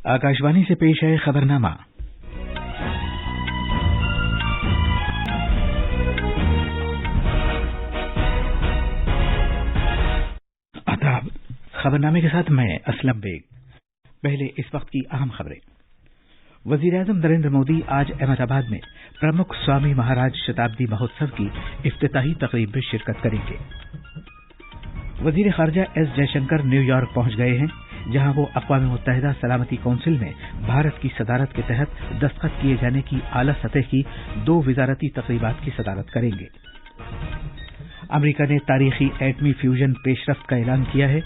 आकाशवाणी से पेश है खबरनामा। आदाब। खबरनामे के साथ मैं असलम बेग। पहले इस वक्त की अहम खबरें। वजीर-ए-आज़म नरेंद्र मोदी आज अहमदाबाद में प्रमुख स्वामी महाराज शताब्दी महोत्सव की इफ्तिताही तकरीब में शिरकत करेंगे। वजीर खारजा एस जयशंकर न्यूयॉर्क पहुंच गए हैं, जहां वो अक़वाम मुत्तहिदा सलामती कौंसिल में भारत की सदारत के तहत दस्तखत किए जाने की आला सतह की 2 वजारती तकरीबात की सदारत करेंगे। अमरीका ने तारीखी एटमी फ्यूजन पेशरफ्त का ऐलान किया है,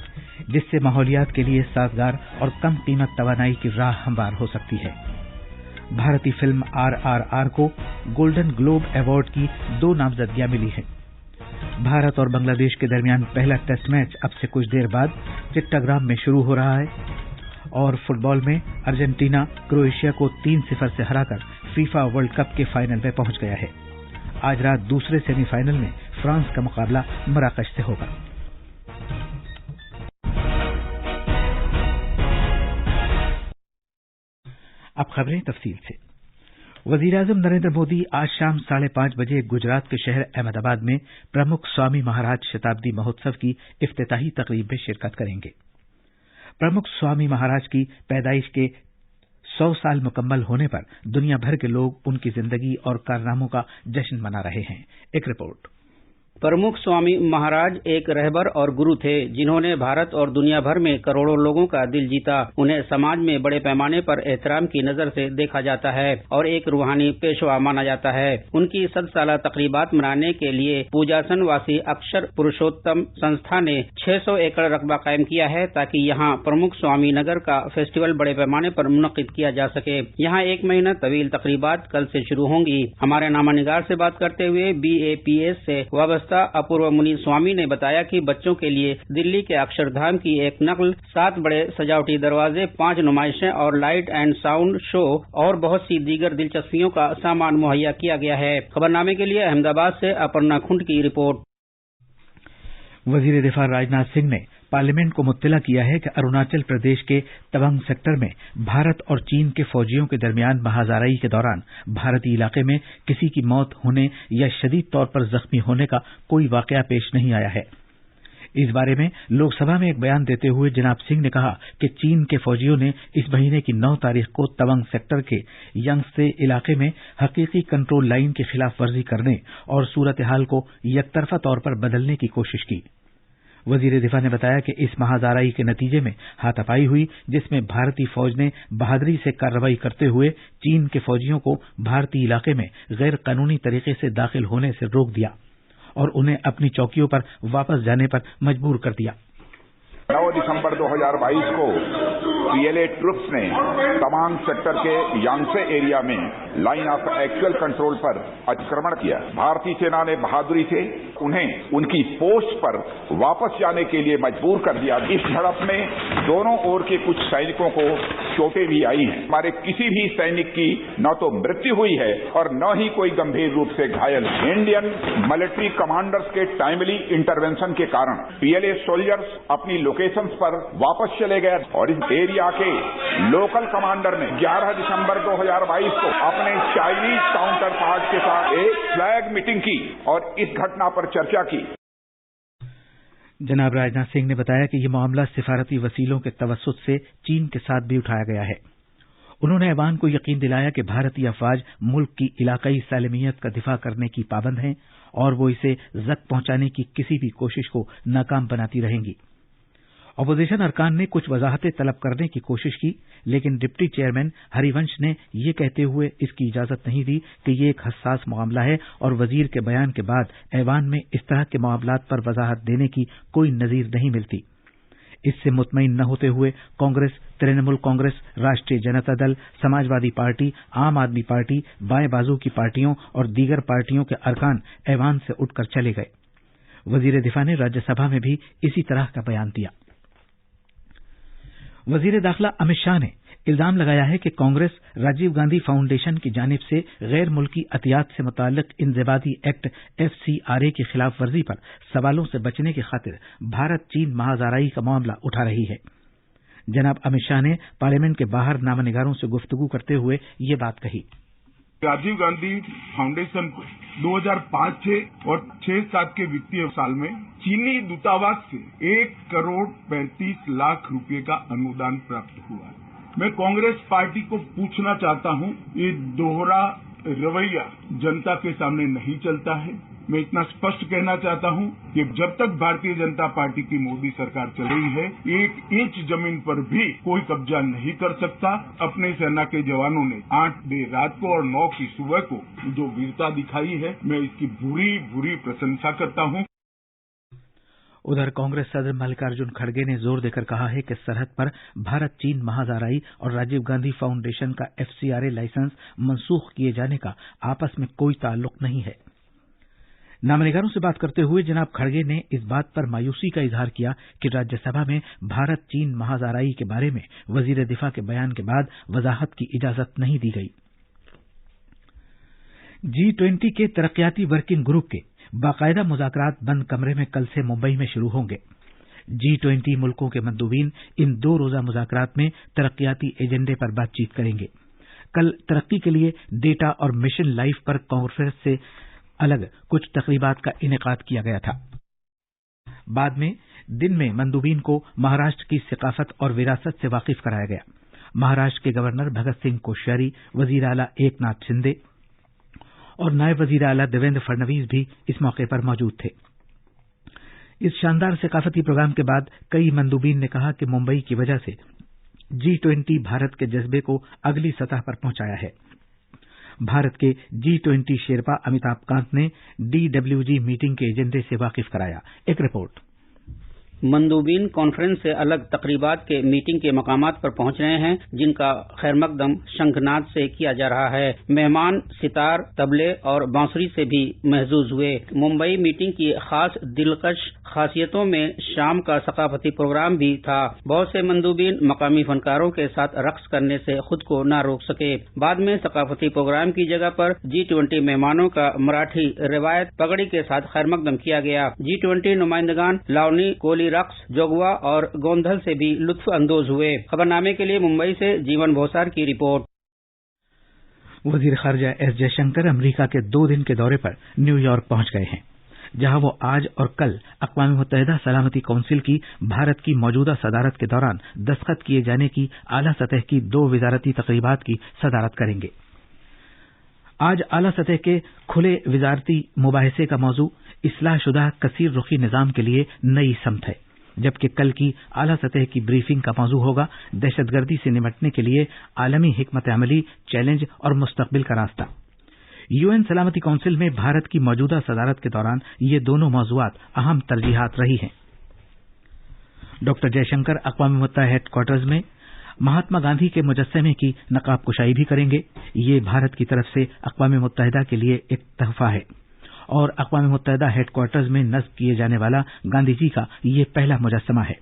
जिससे माहौलियात के लिए साजगार और कम कीमत तवानाई की राह हमवार हो सकती है। भारतीय फिल्म RRR को गोल्डन ग्लोब अवार्ड की 2 नामजदगियां मिली हैं। भारत और बांग्लादेश के दरमियान पहला टेस्ट मैच अब से कुछ देर बाद चिट्टाग्राम में शुरू हो रहा है। और फुटबॉल में अर्जेंटीना क्रोएशिया को 3-0 से हराकर फीफा वर्ल्ड कप के फाइनल में पहुंच गया है। आज रात दूसरे सेमीफाइनल में फ्रांस का मुकाबला मराकश से होगा। अब खबरें तफसील से। वजीर-ए-आज़म नरेंद्र मोदी आज शाम 5:30 बजे गुजरात के शहर अहमदाबाद में प्रमुख स्वामी महाराज शताब्दी महोत्सव की इफ्तिताही तकरीब में शिरकत करेंगे। प्रमुख स्वामी महाराज की पैदाइश के 100 साल मुकम्मल होने पर दुनिया भर के लोग उनकी जिंदगी और कारनामों का जश्न मना रहे हैं। एक रिपोर्ट। प्रमुख स्वामी महाराज एक रहबर और गुरु थे, जिन्होंने भारत और दुनिया भर में करोड़ों लोगों का दिल जीता। उन्हें समाज में बड़े पैमाने पर एहतराम की नजर से देखा जाता है और एक रूहानी पेशवा माना जाता है। उनकी 100 साला तकरीबात मनाने के लिए पूजासन वासी अक्षर पुरुषोत्तम संस्था ने 600 एकड़ रकबा कायम किया है, ताकि यहाँ प्रमुख स्वामी नगर का फेस्टिवल बड़े पैमाने पर मुनक्किद किया जा सके। यहाँ 1 महीना तवील तकरीबात कल से शुरू होंगी। हमारे नामानिगार से बात करते हुए BAPS से वाबस्ता अपूर्व मुनि स्वामी ने बताया कि बच्चों के लिए दिल्ली के अक्षरधाम की एक नकल, 7 बड़े सजावटी दरवाजे, 5 नुमाइशें और लाइट एंड साउंड शो और बहुत सी दीगर दिलचस्पियों का सामान मुहैया किया गया है। खबरनामे के लिए अहमदाबाद से अपर्णा खुंड की रिपोर्ट। वजीर दिफा राजनाथ सिंह ने पार्लियामेंट को मुत्तला किया है कि अरुणाचल प्रदेश के तवांग सेक्टर में भारत और चीन के फौजियों के दरमियान महाजाराई के दौरान भारतीय इलाके में किसी की मौत होने या शदीद तौर पर जख्मी होने का कोई वाकया पेश नहीं आया है। इस बारे में लोकसभा में एक बयान देते हुए जनाब सिंह ने कहा कि चीन के फौजियों ने इस महीने की 9 तारीख को तवांग सेक्टर के यंगसे इलाके में हकीकी कंट्रोल लाइन की खिलाफ वर्जी करने और सूरत हाल को यकतरफा तौर पर बदलने की कोशिश की। वजीर दिफा ने बताया कि इस महाजाराई के नतीजे में हाथापाई हुई, जिसमें भारतीय फौज ने बहादुरी से कार्रवाई करते हुए चीन के फौजियों को भारतीय इलाके में गैर कानूनी तरीके से दाखिल होने से रोक दिया और उन्हें अपनी चौकियों पर वापस जाने पर मजबूर कर दिया। 9 दिसंबर 2022 को PLA ट्रुप्स ने तवांग सेक्टर के यांगसे एरिया में लाइन ऑफ एक्चुअल कंट्रोल पर अतिक्रमण किया। भारतीय सेना ने बहादुरी से उन्हें उनकी पोस्ट पर वापस जाने के लिए मजबूर कर दिया। इस झड़प में दोनों ओर के कुछ सैनिकों को चोटें भी आई हैं। हमारे किसी भी सैनिक की न तो मृत्यु हुई है और न ही कोई गंभीर रूप से घायल। इंडियन मिलिट्री कमांडर्स के टाइमली इंटरवेंशन के कारण PLA सोल्जर्स अपनी लोकेशंस पर वापस चले गए और इस एरिया के लोकल कमांडर ने 11 दिसंबर 2022 को अपने चाइनीज काउंटर पार्ट के साथ एक फ्लैग मीटिंग की और इस घटना पर चर्चा की। जनाब राजनाथ सिंह ने बताया कि यह मामला सिफारती वसीलों के तवस्सुत से चीन के साथ भी उठाया गया है। उन्होंने ऐवान को यकीन दिलाया कि भारतीय अफवाज मुल्क की इलाकाई सालमियत का दिफा करने की पाबंद हैं और वो इसे जख्म पहुंचाने की किसी भी कोशिश को नाकाम बनाती रहेंगी। अपोजिशन अरकान ने कुछ वजाहतें तलब करने की कोशिश की, लेकिन डिप्टी चेयरमैन हरिवंश ने ये कहते हुए इसकी इजाजत नहीं दी कि ये एक हसास मामला है और वजीर के बयान के बाद ऐवान में इस तरह के मामलात पर वजाहत देने की कोई नजीर नहीं मिलती। इससे मुतमईन न होते हुए कांग्रेस, तृणमूल कांग्रेस, राष्ट्रीय जनता दल, समाजवादी पार्टी, आम आदमी पार्टी, बाएं बाजू की पार्टियों और दीगर पार्टियों के अरकान ऐवान से उठकर चले गए। वजीर दिफा ने राज्यसभा में भी इसी तरह का बयान दिया। वजीर दाखिला अमित शाह ने इल्जाम लगाया है कि कांग्रेस राजीव गांधी फाउंडेशन की जानिब से गैर मुल्की अतियात से मुताल्लिक इंजबादी एक्ट FCRA की खिलाफ वर्जी पर सवालों से बचने की खातिर भारत चीन महाजाराई का मामला उठा रही है। जनाब अमित शाह ने पार्लियामेंट के बाहर नामनिगारों से गुफ्तगू करते हुए ये बात कही। राजीव गांधी फाउंडेशन को 2005-6 और 6-7 के वित्तीय साल में चीनी दूतावास से 1,35,00,000 रुपए का अनुदान प्राप्त हुआ है। मैं कांग्रेस पार्टी को पूछना चाहता हूं, ये दोहरा रवैया जनता के सामने नहीं चलता है। मैं इतना स्पष्ट कहना चाहता हूं कि जब तक भारतीय जनता पार्टी की मोदी सरकार चल रही है, 1 इंच जमीन पर भी कोई कब्जा नहीं कर सकता। अपने सेना के जवानों ने 8 देर रात को और 9 की सुबह को जो वीरता दिखाई है, मैं इसकी बुरी प्रशंसा करता हूं। उधर कांग्रेस सदर मल्लिकार्जुन खड़गे ने जोर देकर कहा है कि सरहद पर भारत चीन महाजराई और राजीव गांधी फाउंडेशन का FCRA लाइसेंस मनसूख किए जाने का आपस में कोई ताल्लुक नहीं है। नामनिगारों से बात करते हुए जनाब खड़गे ने इस बात पर मायूसी का इजहार किया कि राज्यसभा में भारत चीन महाजराई के बारे में वजीर दिफा के बयान के बाद वजाहत की इजाजत नहीं दी गई। G20 के तरक्याती वर्किंग ग्रुप के बाकायदा मुज़ाकरात बंद कमरे में कल से मुंबई में शुरू होंगे। G20 मुल्कों के मंदूबीन इन 2 रोजा मुज़ाकरात में तरक्याती एजेंडे पर बातचीत करेंगे। कल तरक्की के लिए डेटा और मिशन लाइफ पर कॉन्फ्रेंस से अलग कुछ तकरीबात का इनेकाद किया गया था। बाद में दिन में मंदूबीन को महाराष्ट्र की सिकाफत और विरासत से वाकिफ कराया गया। महाराष्ट्र के गवर्नर भगत सिंह कोश्यारी, वजीर आला एकनाथ शिंदे और नायब वजीर आला देवेंद्र फडणवीस भी इस मौके पर मौजूद थे। इस शानदार सिकाफती प्रोग्राम के बाद कई मंदूबीन ने कहा कि मुंबई की वजह से G20 भारत के जज्बे को अगली सतह पर पहुंचाया है। भारत के G20 शेरपा अमिताभ कांत ने DWG मीटिंग के एजेंडे से वाकिफ कराया। एक रिपोर्ट। मंदूबीन कॉन्फ्रेंस से अलग तकरीबात के मीटिंग के मकामात पर पहुंच रहे हैं, जिनका खैरमकदम शंखनाद से किया जा रहा है। मेहमान सितार, तबले और बांसुरी से भी महजूज हुए। मुंबई मीटिंग की खास दिलकश खासियतों में शाम का सकाफती प्रोग्राम भी था। बहुत से मंदूबीन मकामी फनकारों के साथ रक्स करने से खुद को न रोक सके। बाद में सकाफती प्रोग्राम की जगह पर G20 मेहमानों का मराठी रिवायत पगड़ी के साथ खैरमकदम किया गया। G20 नुमाइंदगान लावनी, कोली रक्स, जोगवा और गोंधल से भी लुत्फ अंदोज हुए। खबरनामे के लिए मुंबई से जीवन भोसार की रिपोर्ट। वजीर खारजा S जयशंकर अमेरिका के 2 दिन के दौरे पर न्यूयॉर्क पहुंच गए हैं, जहां वो आज और कल अक़वाम मुत्तहिदा सलामती काउंसिल की भारत की मौजूदा सदारत के दौरान दस्तखत किए जाने की आला सतह की 2 विजारती तक़रीबात की सदारत करेंगे। आज आला सतह के खुले विजारती मुबाहिसे का मौजू इस्लाहशुदा कसीर रुखी निज़ाम के लिए नई समत है, जबकि कल की आला सतह की ब्रीफिंग का मौजू होगा दहशतगर्दी से निपटने के लिए आलमी हिकमत अमली, चैलेंज और मुस्तकबिल का रास्ता। UN सलामती काउंसिल में भारत की मौजूदा सदारत के दौरान ये दोनों मौज़ूआत अहम तरजीहात रही हैं। डॉक्टर जयशंकर अक़वाम मुत्तहिदा हेडक्वार्टर्स में महात्मा गांधी के मुजस्समे की नकाब कुशाई भी करेंगे। ये भारत की तरफ से अक़वाम मुत्तहिदा के लिए एक तहफा है और अक़वाम मुत्तहिदा हेडक्वार्टर्स में नस्ब किए जाने वाला गांधी जी का ये पहला मुजस्समा है।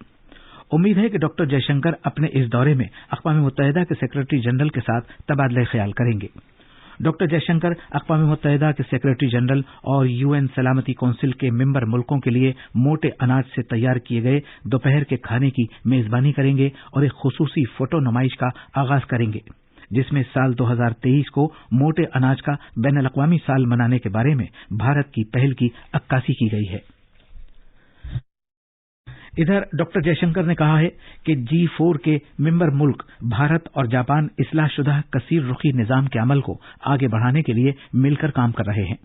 उम्मीद है कि डॉक्टर जयशंकर अपने इस दौरे में अक़वाम मुत्तहिदा के सेक्रेटरी जनरल के साथ तबादला ख्याल करेंगे। डॉक्टर जयशंकर अक़वाम मुत्तहिदा के सेक्रेटरी जनरल और UN सलामती काउंसिल के मेंबर मुल्कों के लिए मोटे अनाज से तैयार किए गए दोपहर के खाने की मेजबानी करेंगे और एक खुसूसी फोटो नुमाइश का आगाज करेंगे, जिसमें साल 2023 को मोटे अनाज का बैनुल-अक़वामी साल मनाने के बारे में भारत की पहल की अक्कासी की गई है। इधर डॉक्टर जयशंकर ने कहा है कि G4 के मेंबर मुल्क भारत और जापान इस्लाहशुदा कसीर रुखी निज़ाम के अमल को आगे बढ़ाने के लिए मिलकर काम कर रहे हैं।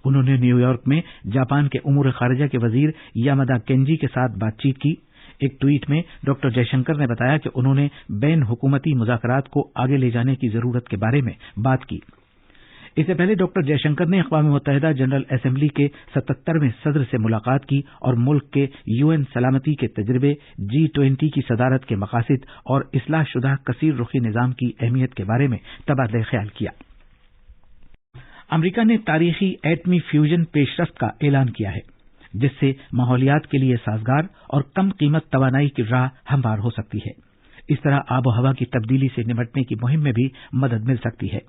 उन्होंने न्यूयॉर्क में जापान के उमूर खारिजा के वजीर यामादा केंजी के साथ बातचीत की। एक ट्वीट में डॉक्टर जयशंकर ने बताया कि उन्होंने बैन हुकूमती मुज़ाकरात को आगे ले जाने की जरूरत के बारे में बात की। इससे पहले डॉक्टर जयशंकर ने अक़वाम मुत्तहिदा जनरल असेंबली के 77वें सदर से मुलाकात की और मुल्क के UN सलामती के तजर्बे, G20 की सदारत के मकासद और इस्लाहशुदा कसीर रुखी निज़ाम की अहमियत के बारे में तबादला ख्याल किया। अमरीका ने तारीखी एटमी फ्यूजन पेशरफ्त का ऐलान किया है, जिससे माहौलियात के लिए साजगार और कम कीमत तवानाई की राह हमवार हो सकती है। इस तरह आबो हवा की तब्दीली से निपटने की मुहिम में भी मदद मिल सकती है।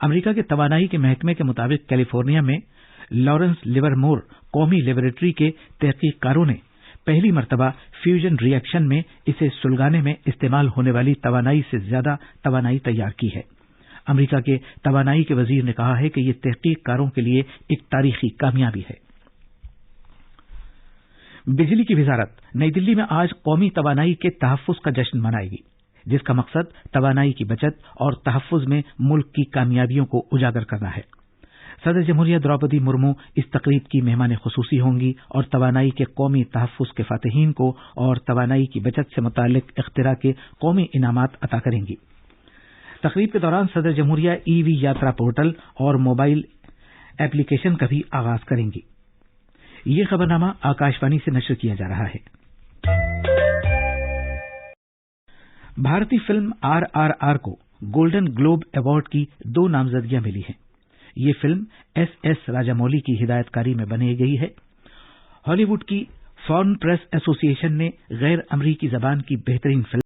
अमेरिका के तवानाई के महकमे के मुताबिक कैलिफोर्निया में लॉरेंस लिवरमोर कौमी लेबोरेटरी के तहकीककारों ने पहली मर्तबा फ्यूजन रिएक्शन में इसे सुलगाने में इस्तेमाल होने वाली तवानाई से ज्यादा तवानाई तैयार की है। अमेरिका के तवानाई के वजीर ने कहा है कि यह तहकीककारों के लिए एक तारीखी कामयाबी है। बिजली की वजारत नई दिल्ली में आज कौमी तवानाई के तहफ्फुज का जश्न मनाएगी, जिसका मकसद तवानाई की बचत और तहफ्फुज में मुल्क की कामयाबियों को उजागर करना है। सदर जमहूरिया द्रौपदी मुर्मू इस तकरीब की मेहमान खुसूसी होंगी और तवानाई के कौमी तहफ्फुज के फातिहीन को और तवानाई की बचत से मुताल्लिक इख्तिरा के कौमी इनामात अता करेंगी। तकरीब के दौरान सदर जमहूरिया ईवी यात्रा पोर्टल और मोबाइल एप्लीकेशन का भी आगाज करेंगी। ये खबरनामा आकाशवाणी से नशर किया जा रहा है। भारतीय फिल्म RRR को गोल्डन ग्लोब अवार्ड की 2 नामजदगियां मिली हैं। ये फिल्म SS राजामौली की हिदायतकारी में बनाई गई है। हॉलीवुड की फॉरेन प्रेस एसोसिएशन ने गैर अमरीकी जबान की बेहतरीन फिल्म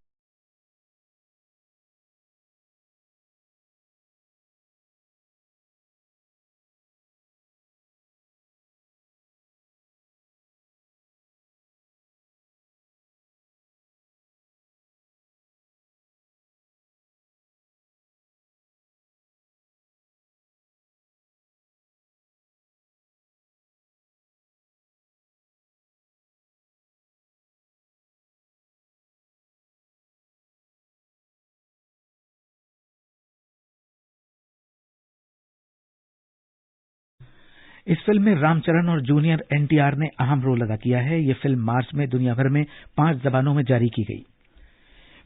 इस फिल्म में रामचरण और जूनियर NTR ने अहम रोल अदा किया है। यह फिल्म मार्च में दुनिया भर में 5 जबानों में जारी की गई।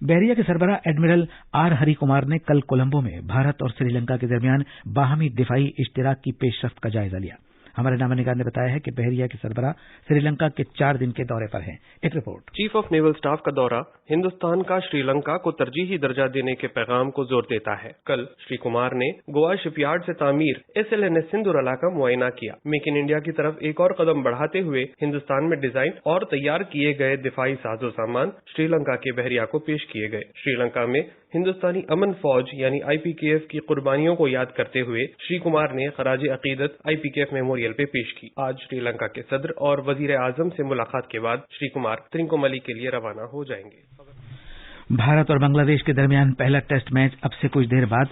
बहरिया के सरबराह एडमिरल R हरि कुमार ने कल कोलंबो में भारत और श्रीलंका के दरमियान बाहमी दिफाई इश्तिराक की पेशरफ्त का जायजा लिया। हमारे नामानिगार ने बताया है कि बहरिया के सरबराह श्रीलंका के 4 दिन के दौरे पर हैं। एक report. Chief of naval staff का दौरा हिंदुस्तान का श्रीलंका को तरजीही दर्जा देने के पैगाम को जोर देता है। कल श्री कुमार ने गोवा शिपयार्ड से तामीर SLNS सिंधुरला का मुआयना किया। मेक इन इंडिया की तरफ एक और कदम बढ़ाते हुए हिंदुस्तान में डिजाइन और तैयार किए गए दिफाई साजो सामान श्रीलंका के बहरिया को पेश किए गए। श्रीलंका में हिंदुस्तानी अमन फौज यानी IPKF की कुर्बानियों को याद करते हुए श्री कुमार ने खराज अकीदत IPKF मेमोरियल पे पेश की। आज श्रीलंका के सदर और वजीर आजम से मुलाकात के बाद श्री कुमार त्रिंकोमली के लिए रवाना हो जाएंगे। भारत और बांग्लादेश के दरमियान पहला टेस्ट मैच अब से कुछ देर बाद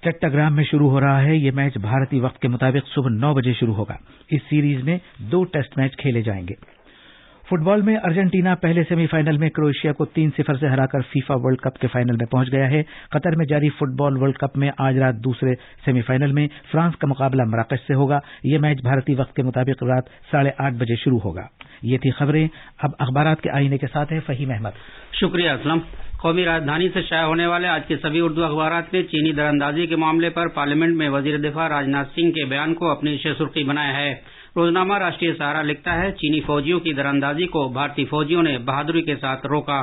चट्टाग्राम में शुरू हो रहा है। यह मैच भारतीय वक्त के मुताबिक सुबह 9 बजे शुरू होगा। इस सीरीज में 2 टेस्ट मैच खेले जाएंगे। फुटबॉल में अर्जेंटीना पहले सेमीफाइनल में क्रोएशिया को 3-0 से हराकर फीफा वर्ल्ड कप के फाइनल में पहुंच गया है। कतर में जारी फुटबॉल वर्ल्ड कप में आज रात दूसरे सेमीफाइनल में फ्रांस का मुकाबला मराकश से होगा। यह मैच भारतीय वक्त के मुताबिक रात 8:30 बजे शुरू होगा। ये थी खबरें। अब अखबारात के आईने के साथ है फहीम अहमद। शुक्रिया असलम। कौमी राजधानी से शाया होने वाले आज के सभी उर्दू अखबारात ने चीनी दरअंदाजी के मामले पर पार्लियामेंट में वजीर दिफा राजनाथ सिंह के बयान को अपनी सुर्खी बनाया है। रोजनामा राष्ट्रीय सहारा लिखता है, चीनी फौजियों की दरअंदाजी को भारतीय फौजियों ने बहादुरी के साथ रोका।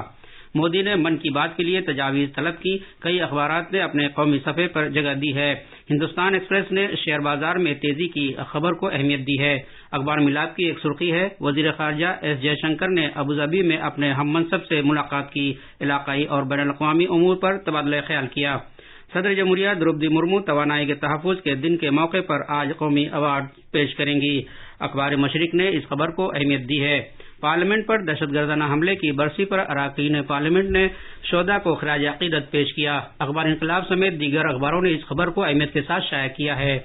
मोदी ने मन की बात के लिए तजावीज तलब की। कई अखबारात ने अपने कौमी सफ़े पर जगह दी है। हिंदुस्तान एक्सप्रेस ने शेयर बाजार में तेजी की खबर को अहमियत दी है। अखबार मिलाद की एक सुर्खी है, वजीर खारजा S जयशंकर ने अबूधाबी में अपने हम मनसब से मुलाकात की। इलाकाई और बैनुल अक़वामी उमूर पर तबादला ख्याल किया। सदर जमहूरिया द्रौपदी मुर्मू तवानाई के तहफ़्फ़ुज़ के दिन के मौके पर आज कौमी अवार्ड पेश करेंगी। अखबार मशरिक ने इस खबर को अहमियत दी है। पार्लियामेंट पर दहशतगर्दाना हमले की बरसी पर अरकान पार्लियामेंट ने शोदा को खराज अकीदत पेश किया। अखबार इनकलाब समेत दीगर अखबारों ने इस खबर को अहमियत के साथ शाया किया है।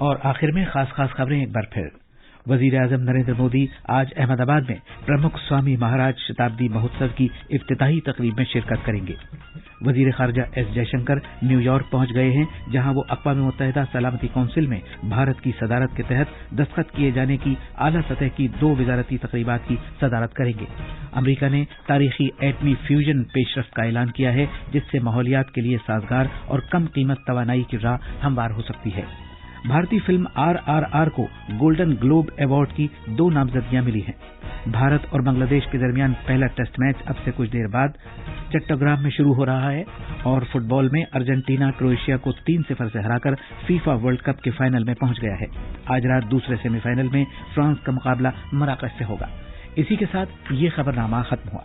और आखिर में खास खबरें एक बार फिर। वजीर आजम नरेंद्र मोदी आज अहमदाबाद में प्रमुख स्वामी महाराज शताब्दी महोत्सव की इफ्तिताही तकरीब में शिरकत करेंगे। वजीर खारजा S जयशंकर न्यूयॉर्क पहुंच गए हैं, जहां वो अक़वाम मुत्तहिदा सलामती कौंसिल में भारत की सदारत के तहत दस्तखत किए जाने की आला सतह की 2 वजारती तकरीबात की सदारत करेंगे। अमरीका ने तारीखी एटमी फ्यूजन पेशरफ्त का ऐलान किया है, जिससे माहौलियात के लिए साजगार और कम कीमत तवानाई की राह हमवार हो सकती है। भारतीय फिल्म RRR को गोल्डन ग्लोब अवार्ड की 2 नामजदगियां मिली हैं। भारत और बांग्लादेश के दरमियान पहला टेस्ट मैच अब से कुछ देर बाद चट्टाग्राम में शुरू हो रहा है। और फुटबॉल में अर्जेंटीना क्रोएशिया को 3-0 से हराकर फीफा वर्ल्ड कप के फाइनल में पहुंच गया है। आज रात दूसरे सेमीफाइनल में फ्रांस का मुकाबला मराकश से होगा। इसी के साथ ये खबरनामा खत्म हुआ।